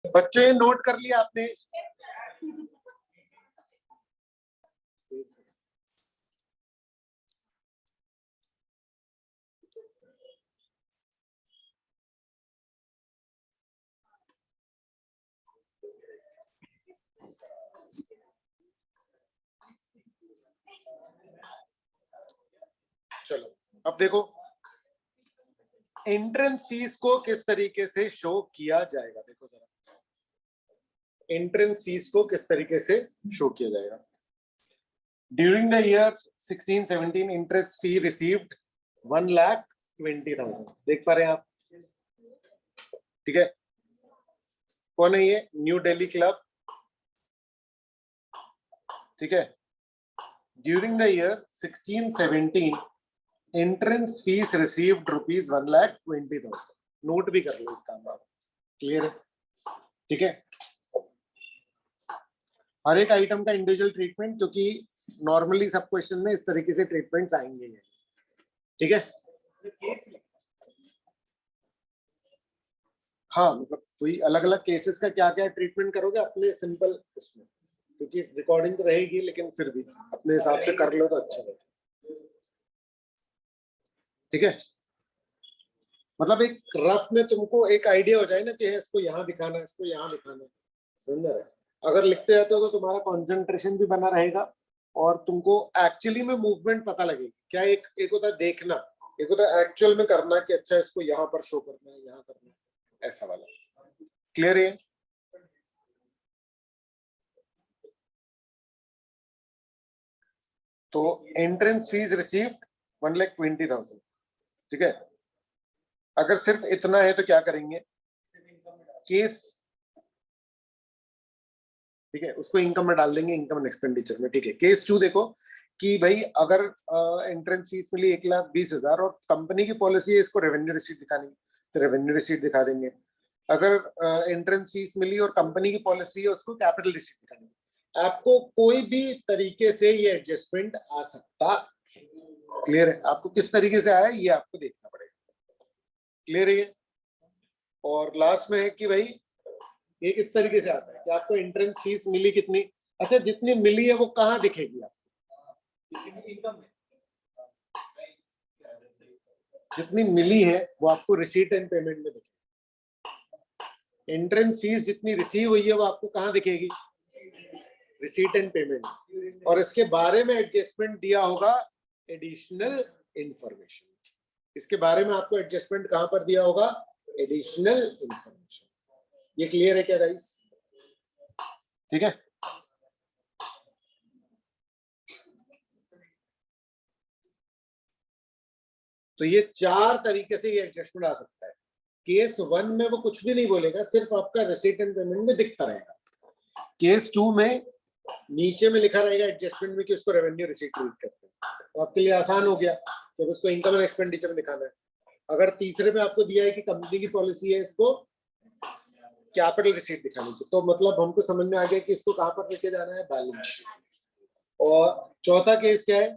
बच्चों ये नोट कर लिया आपने? चलो अब देखो एंट्रेंस फीस को किस तरीके से शो किया जाएगा। देखो जरा एंट्रेंस फीस को किस तरीके से शो किया जाएगा। During the year 16-17 interest fee received 1,20,000। देख पा रहे हैं आप? ठीक है, कौन है ये? New Delhi club. ठीक है, during the year 16-17 entrance fees received ₹1,20,000। Note भी कर लो इस काम आप। क्लियर है? ठीक है, हर एक आइटम का इंडिविजुअल ट्रीटमेंट, क्योंकि नॉर्मली सब क्वेश्चन में इस तरीके से ट्रीटमेंट्स आएंगे। ठीक है, हाँ मतलब कोई अलग अलग केसेस का क्या क्या ट्रीटमेंट करोगे अपने सिंपल उसमें, क्योंकि रिकॉर्डिंग तो रहेगी लेकिन फिर भी अपने हिसाब से कर लो तो अच्छा रहेगा। ठीक है, मतलब एक रफ में तुमको एक आइडिया हो जाए ना कि इसको यहाँ दिखाना है, इसको यहाँ दिखाना है। समझ रहे? अगर लिखते रहते हो तो तुम्हारा कंसंट्रेशन भी बना रहेगा और तुमको एक्चुअली में मूवमेंट पता लगेगी। क्या एक होता है देखना, एक होता है एक्चुअल में करना कि अच्छा इसको यहाँ पर शो करना है, यहाँ करना है, ऐसा वाला। क्लियर है? तो एंट्रेंस फीस रिसीव्ड 1,20,000। ठीक है, अगर सिर्फ इतना है तो क्या करेंगे? केस, ठीक है, उसको इनकम में डाल देंगे, इनकम एंड एक्सपेंडिचर में। ठीक है, केस 2 देखो कि भाई अगर एंट्रेंस फीस मिली 1,20,000 और कंपनी की पॉलिसी है इसको रेवेन्यू रिसीट दिखानी, तो रेवेन्यू रिसीट दिखा देंगे। अगर एंट्रेंस फीस मिली और कंपनी की पॉलिसी है उसको कैपिटल रिसीट दिखानी। आपको कोई भी तरीके से ये एडजस्टमेंट आ सकता है। क्लियर है? आपको किस तरीके से आया ये आपको देखना पड़ेगा। क्लियर है? और लास्ट में है कि भाई ये किस तरीके से आता है कि आपको एंट्रेंस फीस मिली कितनी। अच्छा, जितनी मिली है वो कहाँ दिखेगी आपको? जितनी मिली है वो आपको रिसीट एंड पेमेंट में दिखेगी। एंट्रेंस फीस जितनी रिसीव हुई है वो आपको कहाँ दिखेगी? Receipt and payment. और इसके बारे में एडजस्टमेंट दिया होगा एडिशनल इंफॉर्मेशन। इसके बारे में आपको एडजस्टमेंट कहां पर दिया होगा? Additional information. ये क्लियर है क्या गाइस? ठीक है, तो ये 4 तरीके से ये एडजस्टमेंट आ सकता है। केस 1 में वो कुछ भी नहीं बोलेगा, सिर्फ आपका रिसीट एंड पेमेंट में दिखता रहेगा। केस 2 में नीचे में लिखा रहेगा एडजस्टमेंट में कि उसको रेवेन्यू रिसीट ट्रीट करते हैं, तो आपके लिए आसान हो गया जब उसको इनकम एंड एक्सपेंडिचर में दिखाना है। अगर तीसरे में आपको दिया है कि कंपनी की पॉलिसी है इसको कैपिटल रिसीट दिखानी थी, तो मतलब हमको समझ में आ गया कि इसको कहां पर लेके जाना है? Balance sheet. और चौथा केस क्या है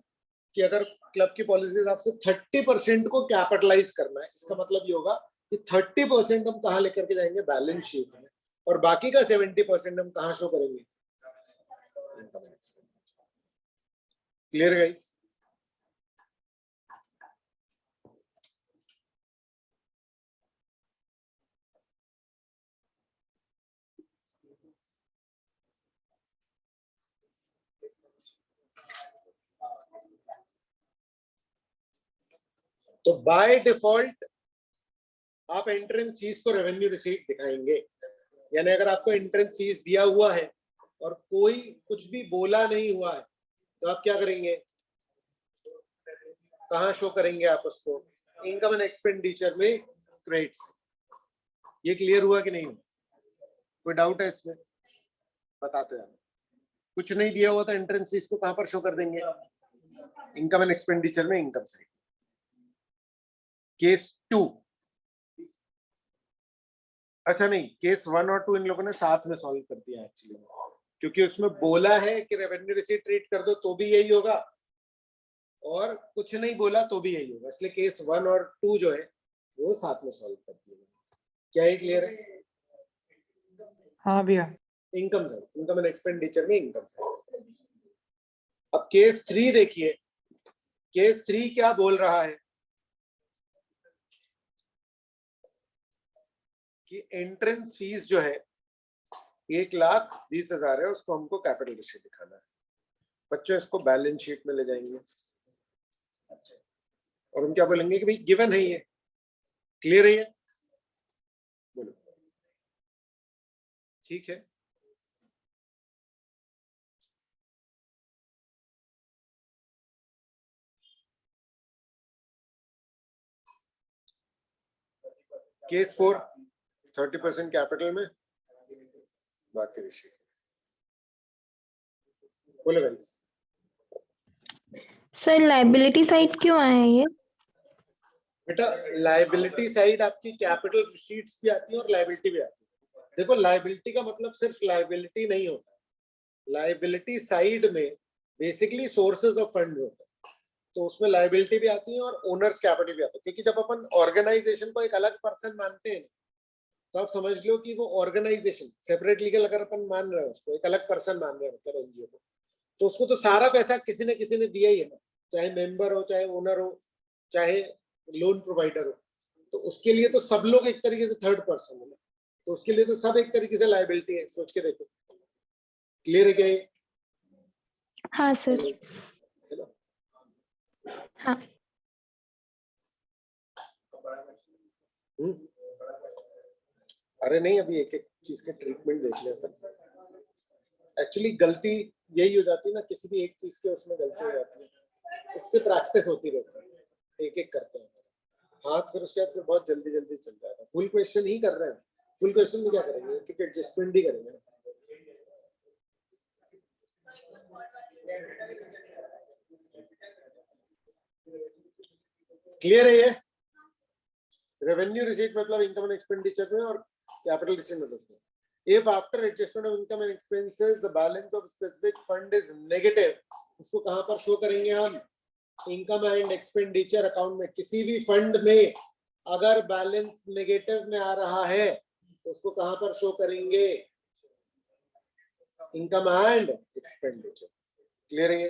कि अगर क्लब की पॉलिसी के हिसाब से 30% को कैपिटलाइज करना है, इसका मतलब ये होगा कि 30% हम कहां लेकर के जाएंगे? बैलेंस शीट में, और बाकी का 70% हम कहां शो करेंगे? Clear guys? तो बाय डिफॉल्ट आप एंट्रेंस फीस को रेवेन्यू रिसीट दिखाएंगे। यानी अगर आपको एंट्रेंस फीस दिया हुआ है और कोई कुछ भी बोला नहीं हुआ है तो आप क्या करेंगे? कहां शो करेंगे आप उसको? इनकम एंड एक्सपेंडिचर में क्रेडिट। ये क्लियर हुआ कि नहीं? कोई डाउट है इसमें? बताते हैं। कुछ नहीं दिया हुआ तो एंट्रेंस फीस को कहां पर शो कर देंगे? इनकम एंड एक्सपेंडिचर में, इनकम साइड। केस 2, अच्छा नहीं, केस 1 और 2 इन लोगों ने साथ में सॉल्व कर दिया एक्चुअली, क्योंकि उसमें बोला है कि रेवेन्यू रिसीट ट्रीट कर दो तो भी यही होगा, और कुछ नहीं बोला तो भी यही होगा, इसलिए केस 1 और 2 जो है वो साथ में सॉल्व कर दिए। क्या ये क्लियर है? हाँ भैया। Income side, income and expenditure में इनकम साइड। अब केस 3 देखिए, केस 3 क्या बोल रहा है कि एंट्रेंस फीस जो है 1,20,000 है, उसको हमको कैपिटल रिसीट दिखाना है। बच्चों इसको बैलेंस शीट में ले जाएंगे और हम क्या बोलेंगे कि भाई गिवन है ये, क्लियर है ये, बोलो ठीक है। केस 4 30% कैपिटल में, बाकी रिसीट। बोलो गाइस। सर लाइबिलिटी साइड क्यों आया है ये? बेटा लाइबिलिटी साइड आपकी कैपिटल रिसीट्स भी आती है और लाइबिलिटी भी आती है। देखो लाइबिलिटी का मतलब सिर्फ लाइबिलिटी नहीं होता, लाइबिलिटी साइड में बेसिकली सोर्सेज ऑफ फंड होता है, तो उसमें लाइबिलिटी भी आती है और ओनर्स कैपिटल भी आता है। क्योंकि जब अपन ऑर्गेनाइजेशन को एक अलग पर्सन मानते हैं तो आप समझ लो कि वो ऑर्गेनाइजेशन सेपरेट लीगल अगर अपन मान रहे हैं, उसको एक अलग पर्सन मान रहे हैं मतलब एनजीओ को, तो उसको तो सारा पैसा किसी ने दिया ही है ना, चाहे मेंबर हो, चाहे ओनर हो, चाहे लोन प्रोवाइडर हो, तो उसके लिए तो सब लोग एक तरीके से थर्ड पर्सन है ना, तो उसके लिए तो सब एक तरीके से लायबिलिटी है। सोच के देखो, क्लियर है क्या ये? हाँ सर। हेलो हाँ अरे नहीं, अभी एक एक चीज के ट्रीटमेंट देख ले अपन। एक्चुअली गलती यही हो जाती है ना, किसी भी एक चीज के उसमें गलती हो जाती है, इससे प्रैक्टिस होती रहती है, एक एक करते हैं हाथ, फिर उसके बाद फिर बहुत जल्दी जल्दी चल जाएगा। फुल क्वेश्चन ही कर रहे हैं, फुल क्वेश्चन में क्या करेंगे, एक एडजस्टमेंट ही करेंगे। क्लियर है ये? रेवेन्यू रिसीट मतलब इनकम एंड एक्सपेंडिचर में, और कैपिटल रिसीट में उसमें। If after adjustment of income and expenses the balance of specific fund is negative, उसको कहां पर शो करेंगे हम? इनकम एंड एक्सपेंडिचर अकाउंट में। किसी भी फंड में अगर बैलेंस नेगेटिव में आ रहा है तो उसको कहां पर शो करेंगे? Income and expenditure. क्लियर है?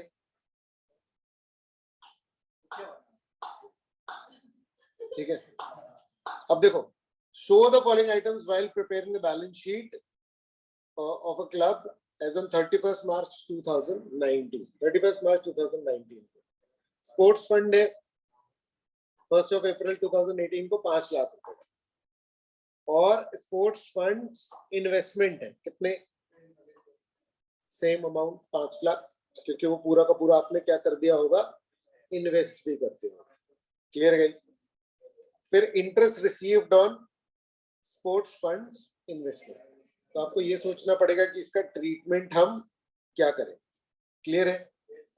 ठीक है, अब देखो, show the following items while preparing the balance sheet of a club as on 31st March 2019. 31st March 2019 sports fund है 1 अप्रैल 2018 को 5 लाख रुपए, और स्पोर्ट्स फंड इन्वेस्टमेंट है कितने? सेम अमाउंट 5 लाख, क्योंकि वो पूरा का पूरा आपने क्या कर दिया होगा? इन्वेस्ट भी करते हो। Clear guys? फिर interest received on sports funds investment, तो आपको ये सोचना पड़ेगा कि इसका ट्रीटमेंट हम क्या करें। क्लियर है?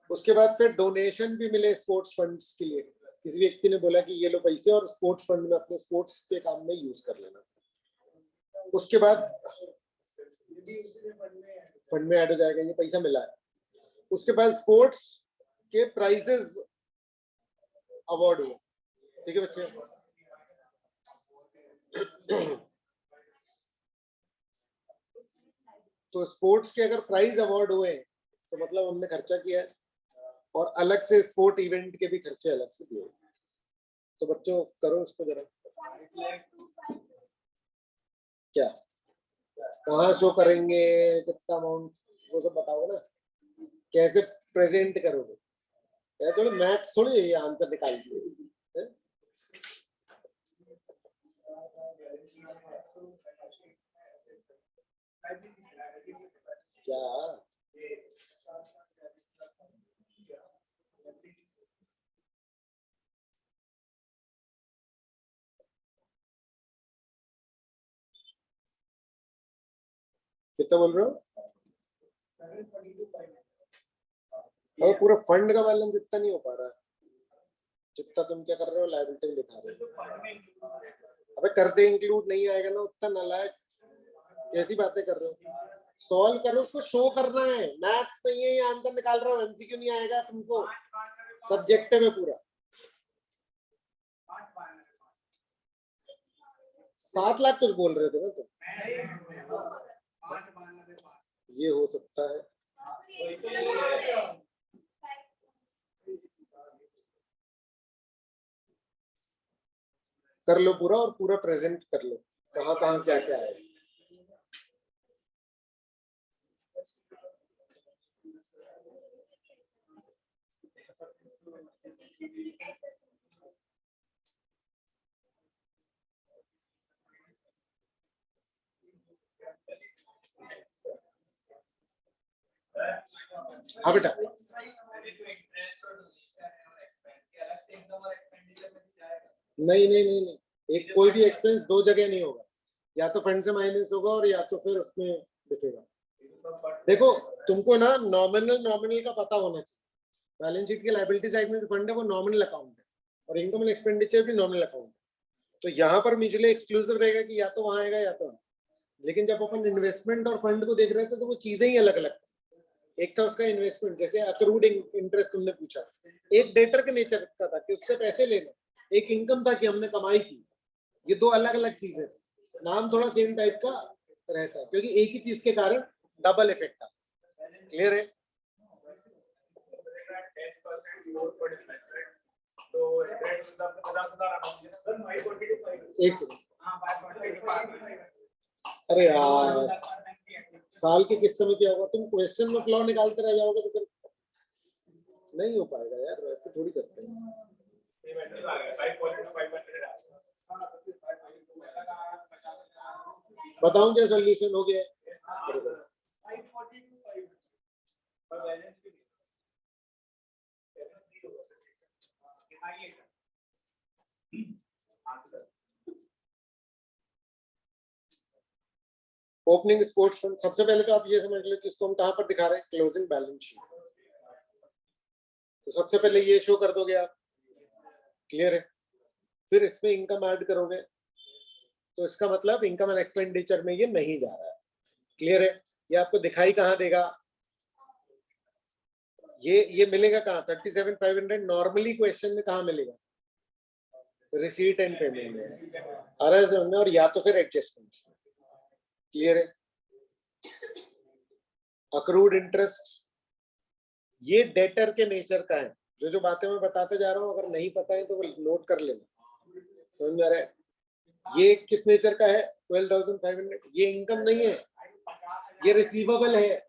उसके बाद फिर डोनेशन भी मिले स्पोर्ट्स फंड्स के लिए, किसी व्यक्ति ने बोला कि ये लो पैसे और स्पोर्ट्स फंड में अपने स्पोर्ट्स के काम में यूज कर लेना। उसके बाद फंड में ऐड हो जाएगा, ये पैसा मिला है। उसके बाद स्पोर्ट्स के प्राइजेस अवार्ड हुए। ठीक है बच्चे? तो स्पोर्ट्स के अगर प्राइज अवार्ड हुए तो मतलब हमने खर्चा किया है, और अलग से स्पोर्ट इवेंट के भी खर्चे अलग से दिए। तो बच्चों करो उसको जरा, क्या कहाँ शो करेंगे, कितना अमाउंट, वो सब बताओ ना, कैसे प्रेजेंट करोगे? थोड़ी मैथ्स थोड़ी ये आंसर निकाल दिए। क्या कितना बोल रहे हो? और पूरा फंड का बैलेंस इतना नहीं हो पा रहा है जितना तुम क्या कर रहे हो, लायबिलिटी में दिखा रहे हो। अबे करते इंक्लूड नहीं आएगा ना, उतना नालायक कैसी बातें कर रहे हो? सॉल्व करो, उसको शो करना है, मैथ्स नहीं है ये, आंसर निकाल रहे हो, एमसीक्यू नहीं आएगा तुमको, सब्जेक्टिव है पूरा। 7 लाख कुछ बोल रहे थे ना तुम? ये हो सकता है। कर लो पूरा, और पूरा प्रेजेंट कर लो कहाँ कहाँ क्या क्या है। हाँ बेटा, नहीं नहीं नहीं नहीं, एक कोई भी एक्सपेंस दो जगह नहीं होगा, या तो फंड से माइनस होगा और या तो फिर उसमें दिखेगा। देखो तुमको ना नॉमिनल का पता होना चाहिए। बैलेंस शीट के लायबिलिटी साइड में जो फंड है वो नॉमिनल अकाउंट है, और इनकम एंड एक्सपेंडिचर भी नॉमिनल अकाउंट है। तो यहाँ पर म्यूचुअली एक्सक्लूसिव रहेगा कि या तो वहां आएगा या तो, लेकिन जब अपन इन्वेस्टमेंट और फंड को देख रहे थे तो वो चीजें ही अलग अलग थी। एक था उसका इन्वेस्टमेंट, जैसे अक्रूड इंटरेस्ट तुमने पूछा, एक डेटर के नेचर का था कि उससे पैसे लेना, एक इनकम था कि हमने कमाई की। ये दो अलग अलग चीजें थी। नाम थोड़ा सेम टाइप का रहता है क्योंकि एक ही चीज के कारण डबल इफेक्ट आता है। क्लियर है? एक सेकंड, अरे यार साल के किस समय क्या होगा, तुम क्वेश्चन में फ्लॉ निकालते रह जाओगे तो फिर नहीं हो पाएगा यार, ऐसे थोड़ी करते हैं। बताऊं क्या सोल्यूशन हो गया? ओपनिंग स्पोर्ट्स फंड, सबसे पहले तो आप ये समझ लो कि इसको हम कहां पर दिखा रहे हैं, क्लोजिंग बैलेंस शीट। तो सबसे पहले ये शो कर दोगे आप, क्लियर है? फिर इसमें इनकम ऐड करोगे, तो इसका मतलब इनकम एंड एक्सपेंडिचर में ये नहीं जा रहा है। क्लियर है? ये आपको दिखाई कहां देगा, ये मिलेगा कहां, 37,500 नॉर्मली क्वेश्चन में कहां मिलेगा, रिसीट एंड पेमेंट में, RSM में, और या तो फिर एडजस्टमेंट्स में। क्लियर है? अक्रूड इंटरेस्ट ये डेटर के नेचर का है। जो जो बातें मैं बताते जा रहा हूं अगर नहीं पता है तो वो नोट कर लेना। समझ में आ रहा है? ये किस नेचर का है, 12,500, ये इनकम नहीं है, ये रिसीवेबल है।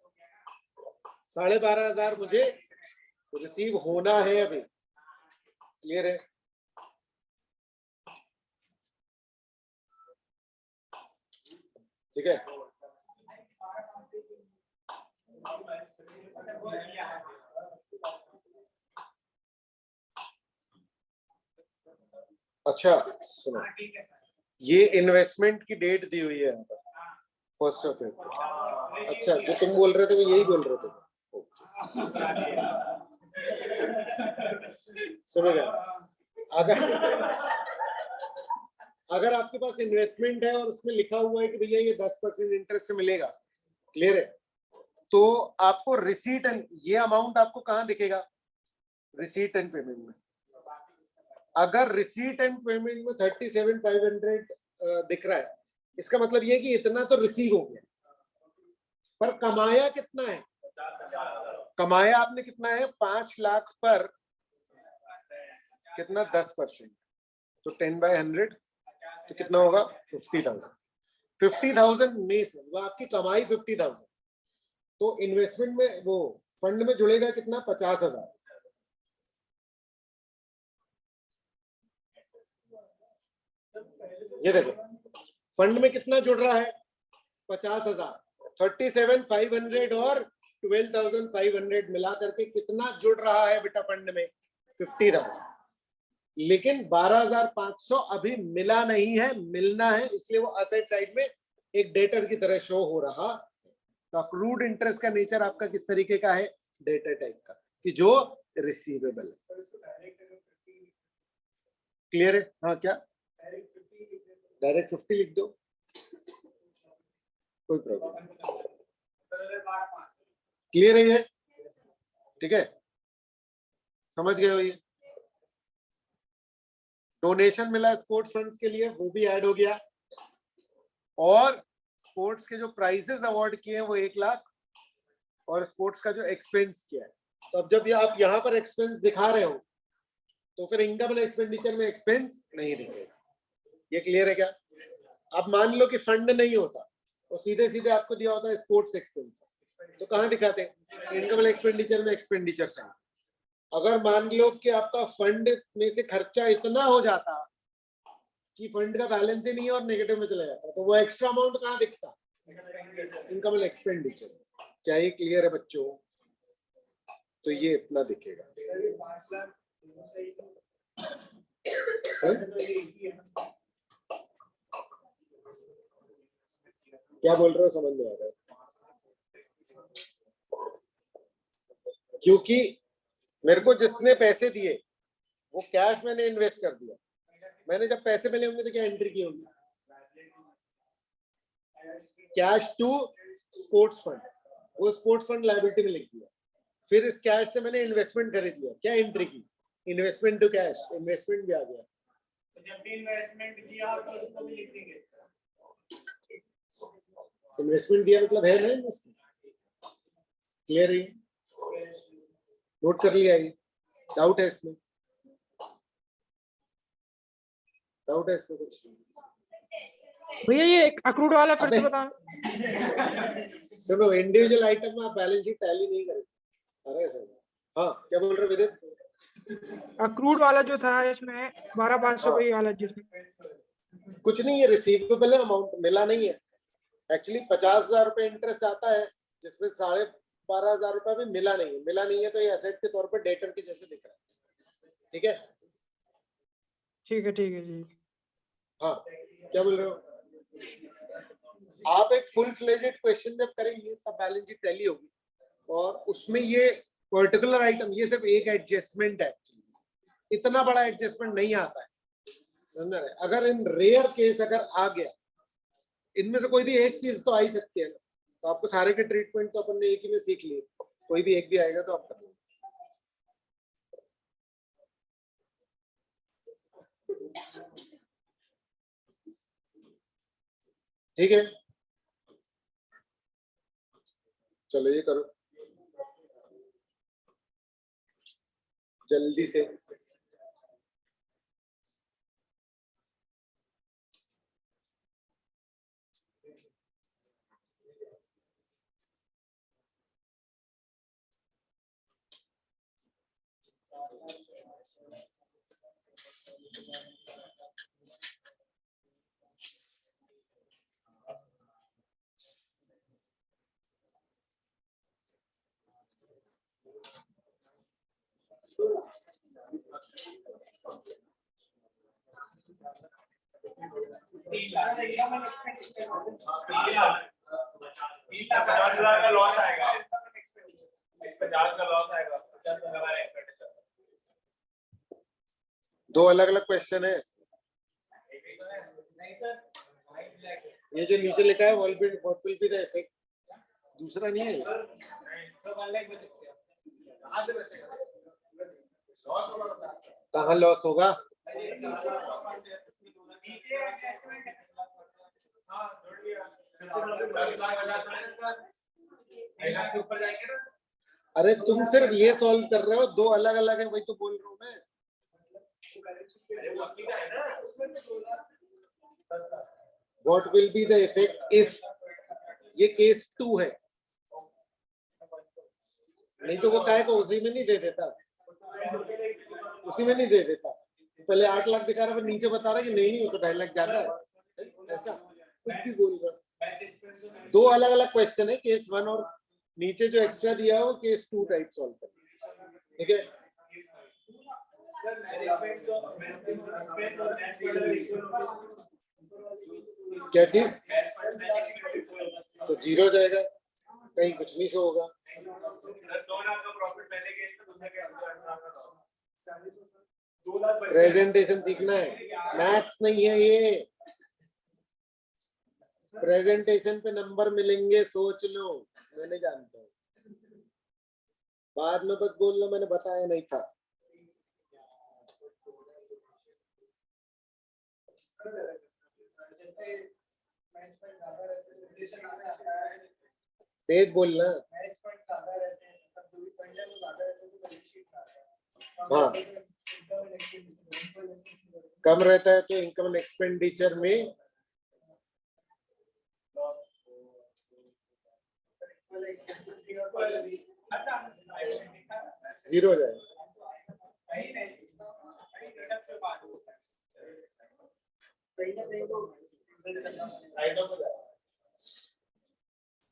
12,500 मुझे रिसीव होना है अभी। क्लियर है? ठीक है? अच्छा सुनो, ये इन्वेस्टमेंट की डेट दी हुई है यहाँ पर, 1 अप्रैल। अच्छा, जो तुम बोल रहे थे वो यही बोल रहे थे? सुनो अगर आपके पास इन्वेस्टमेंट है और उसमें लिखा हुआ है कि भैया ये 10% इंटरेस्ट से मिलेगा, क्लियर है, तो आपको रिसीट एंड ये अमाउंट आपको कहां दिखेगा, रिसीट एंड पेमेंट में। अगर रिसीट एंड पेमेंट में 37,500 दिख रहा है, इसका मतलब ये कि इतना तो रिसीव हो गया, पर कमाया कितना है, कमाया आपने कितना है, 5 लाख पर कितना, 10%, तो 10/100 तो कितना होगा, 50,000। 50,000 में से वो आपकी कमाई 50,000, तो इन्वेस्टमेंट में वो फंड में जुड़ेगा कितना, 50,000। ये देखो फंड में कितना जुड़ रहा है, 50,000। 37,500 और 12,500 मिला करके कितना जुड़ रहा है बेटा फंड में, 50,000। लेकिन 12,500 अभी मिला नहीं है, मिलना है, इसलिए वो असेट साइड में एक डेटर की तरह शो हो रहा। तो अक्रूड इंटरेस्ट का नेचर आपका किस तरीके का है, डेटर टाइप का, कि जो रिसीवेबल है। क्लियर है? हाँ क्या, डायरेक्ट 50 लिख दो, कोई प्रॉब्लम। क्लियर है ये? ठीक है, समझ गए हो? ये डोनेशन मिला स्पोर्ट्स फंड्स के लिए, वो भी ऐड हो गया, और स्पोर्ट्स के जो प्राइजेस अवार्ड किए हैं वो 1 लाख और स्पोर्ट्स का जो एक्सपेंस किया है। तो अब जब आप यहाँ पर एक्सपेंस दिखा रहे हो तो फिर इनकम एंड एक्सपेंडिचर में एक्सपेंस नहीं दिखेगा। ये क्लियर है क्या? अब मान लो कि फंड नहीं होता और सीधे सीधे आपको दिया होता है स्पोर्ट्स एक्सपेंसेस, तो कहाँ दिखाते हैं? इनकम एंड एक्सपेंडिचर में एक्सपेंडिचर साइड। अगर मान लो कि आपका फंड में से खर्चा इतना हो जाता कि फंड का बैलेंस ही नहीं है और नेगेटिव में चला जाता, तो वो एक्स्ट्रा अमाउंट कहाँ दिखता? Income and expenditure. क्या ये क्लियर है बच्चों? तो ये इतना दिखेगा। क्या बोल रहे हो समझ में आ रहा है? क्योंकि मेरे को जिसने पैसे दिए वो कैश मैंने इन्वेस्ट कर दिया, मैंने जब पैसे मिले होंगे तो क्या एंट्री की होगी? कैश टू स्पोर्ट्स फंड, वो स्पोर्ट्स फंड लायबिलिटी में लिख दिया। फिर इस कैश से मैंने इन्वेस्टमेंट खरीद लिया, क्या एंट्री की? इन्वेस्टमेंट टू कैश, इन्वेस्टमेंट भी आ गया। जब भी इन्वेस्टमेंट किया तो उसको भी लिख देंगे। इन्वेस्टमेंट दिया मतलब है ना इन्वेस्टमेंट। क्लियर है? नोट कर लिया? ये डाउट है इसमें? डाउट है इसमें कुछ? भैया ये अक्रूड वाला फिर से बता। सुनो, इंडिविजुअल आइटम में आप बैलेंस शीट टैली नहीं करेंगे। अरे सर, हाँ क्या बोल रहे विदित? अक्रूड वाला जो था इसमें 12,500 हाँ। वाला जिसमें कुछ नहीं, ये रिसीवेबल है, अमाउंट मिला नहीं है। एक्चुअली 50,000 रुपए इंटरेस्ट आता है जिसमें 12,500 रुपए भी मिला नहीं है। मिला नहीं है तो ये एसेट के तौर पर डेटर के जैसे दिख रहा है। ठीक है? ठीक है जी। हाँ क्या बोल रहे हो? आप एक फुल फ्लेजेड क्वेश्चन जब करेंगे तब बैलेंस शीट टैली होगी और उसमें ये पर्टिकुलर आइटम, ये सिर्फ एक एडजस्टमेंट है, इतना बड़ा एडजस्टमेंट नहीं आता है, समझ रहे? अगर इन रेयर केस अगर आ गया, इनमें से कोई भी एक चीज तो आ ही सकती है ना, तो आपको सारे के ट्रीटमेंट तो अपन ने एक ही में सीख लिए, कोई भी एक भी आएगा तो आप कर लो। ठीक है, चलो ये करो जल्दी से। का लॉस आएगा, 50 का लॉस आएगा, 50 का हमारा एक्सपेंडिचर। दो अलग अलग क्वेश्चन है। नहीं सर, ये जो नीचे लिखा है what will be the effect, दूसरा नहीं है। कहाँ लॉस होगा? अरे तुम सिर्फ ये सॉल्व कर रहे हो, दो अलग अलग है, वही तो बोल रहा हूँ मैं। What will be the effect if, ये केस 2 है, नहीं तो वो काय को उसी में नहीं दे देता, उसी में नहीं दे देता। पहले 8 लाख दिखा रहा है, नीचे बता रहा है कि नहीं हो तो 2.5 लाख ज्यादा है, ऐसा कुछ भी बोल रहा। दो अलग अलग क्वेश्चन है, केस 1 और नीचे जो एक्स्ट्रा दिया है वो केस 2 टाइप सॉल्व कर। ठीक है? क्या चीज? तो 0 जाएगा, कहीं कुछ नहीं शो होगा। प्रेजेंटेशन सीखना है, मैथ्स नहीं है ये। प्रेजेंटेशन पे नंबर मिलेंगे, सोच लो, मैं नहीं जानता हूँ, बाद में मत बोलना मैंने बताया नहीं था। तेज बोलना। हाँ, कम रहता है तो इनकम एंड एक्सपेंडिचर में जीरो हो जाएगा।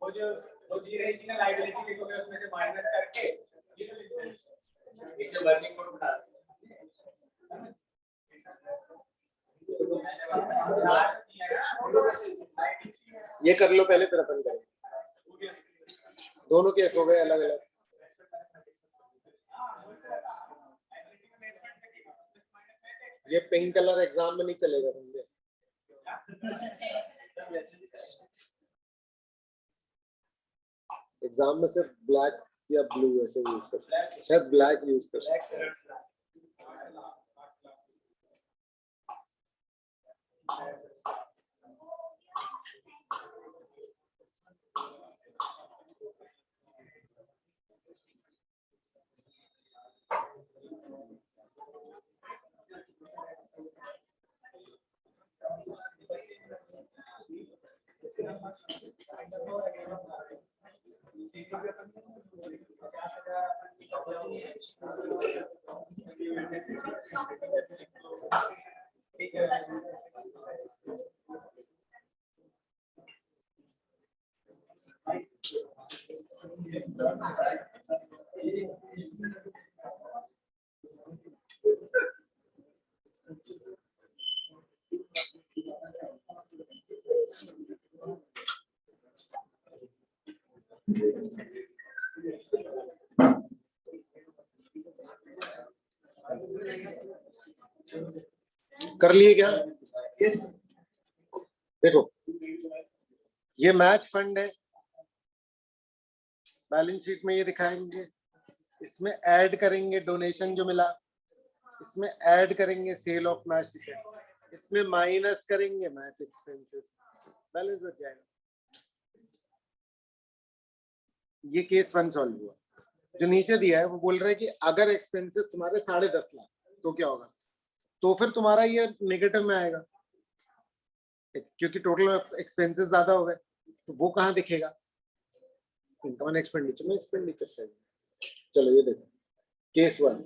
वो जो जी रहेगी ना लायबिलिटी लिखोगे उसमें से माइनस करके ये जो वर्किंग कोड बता ये कर लो पहले, फिर अपन करेंगे। दोनों केस हो गए अलग अलग। ये पिंक कलर एग्जाम में नहीं चलेगा, समझे? एग्जाम में सिर्फ ब्लैक या ब्लू ऐसे यूज कर सकते हैं, शायद ब्लैक यूज कर सकते हैं। कर लिए क्या? देखो, ये मैच फंड है, बैलेंस शीट में ये दिखाएंगे, इसमें ऐड करेंगे डोनेशन जो मिला, इसमें ऐड करेंगे सेल ऑफ मैच टिकट, इसमें माइनस करेंगे मैच एक्सपेंसेस, बैलेंस बच जाएगा। ये केस 1 सॉल्व हुआ। जो नीचे दिया है वो बोल रहा है कि अगर एक्सपेंसेस तुम्हारे 10.5 लाख तो क्या होगा, तो फिर तुम्हारा ये नेगेटिव में आएगा क्योंकि टोटल एक्सपेंसेस ज्यादा हो गए। तो वो कहाँ दिखेगा? इनकम एंड एक्सपेंडिचर में, एक्सपेंडिचर साइड। चलो ये देखो केस 1।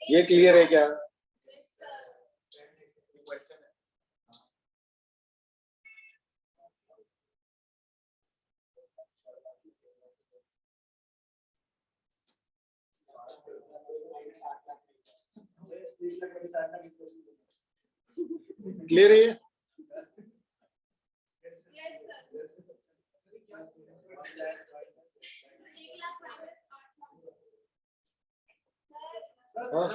ये क्लियर है क्या? क्लियर है ये? हाँ?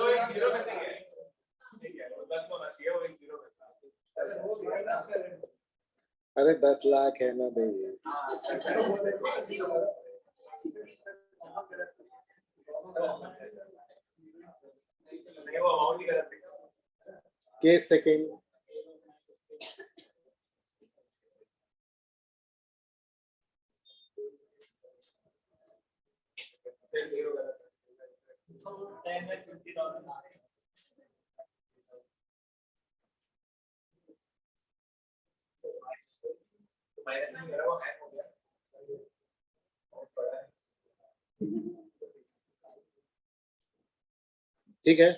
अरे 10 लाख है ना भाई। Case second. ठीक है,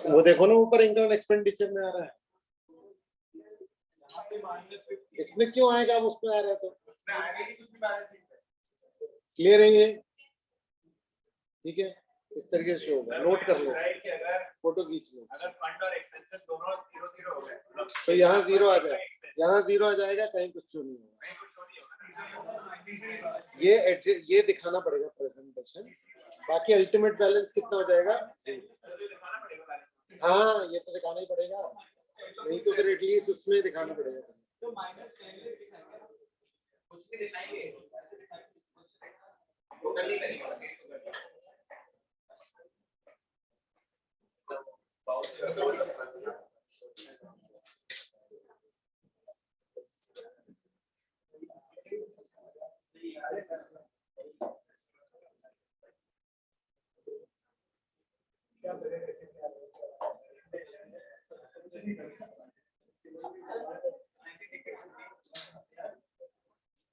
वो देखो ना ऊपर इनकम एक्सपेंडिचर में आ रहा है। इसमें क्यों आएगा? अब उसमें आ रहा है तो क्लियर है ये? ठीक है, इस तरीके से होगा, नोट कर लो, फोटो खींच लो। अगर फंड और एक्सपेंसेस दोनों 0-0 हो गए तो यहाँ 0 आ जाएगा, यहाँ 0 आ जाएगा, कहीं कुछ नहीं होगा। ये दिखाना पड़ेगा प्रेजेंटेशन, बाकी अल्टीमेट बैलेंस कितना हो जाएगा? हाँ, ये तो दिखाना ही पड़ेगा, नहीं तो फिर एटलीस्ट उसमें दिखाना पड़ेगा। तो -10 दिखाएंगे, कुछ भी दिखाएंगे, टोटल नहीं करेंगे।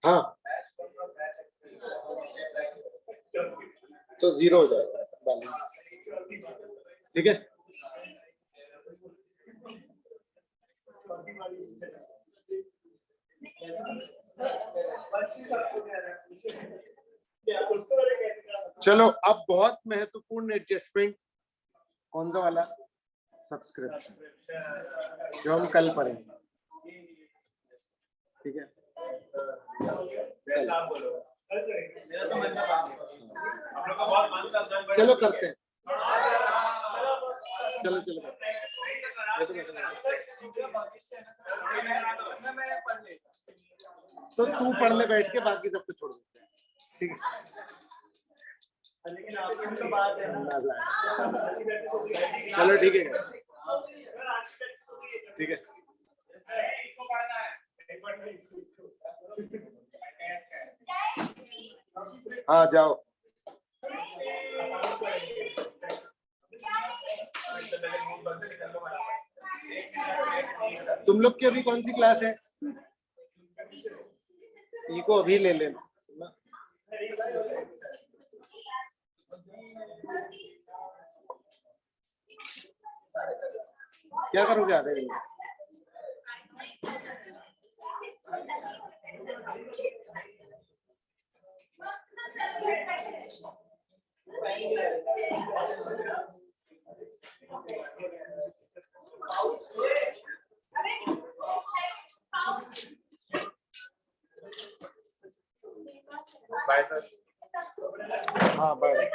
हाँ, तो 0 हो जाएगा बैलेंस। ठीक है, चलो अब बहुत महत्वपूर्ण एडजस्टमेंट, कौन सा वाला? सब्सक्रिप्शन, जो हम कल पढ़ेंगे। ठीक है, चलो करते हैं, चलो चलो करते हैं। तो तू पढ़ ले बैठ के, बाकी सबको छोड़ देते हैं। ठीक है, चलो ठीक है, ठीक है, हाँ जाओ। तुम लोग की अभी कौन सी क्लास है? इको अभी ले लेना। क्या करोगे आधे घंटे? Bye sir. हाँ बाय।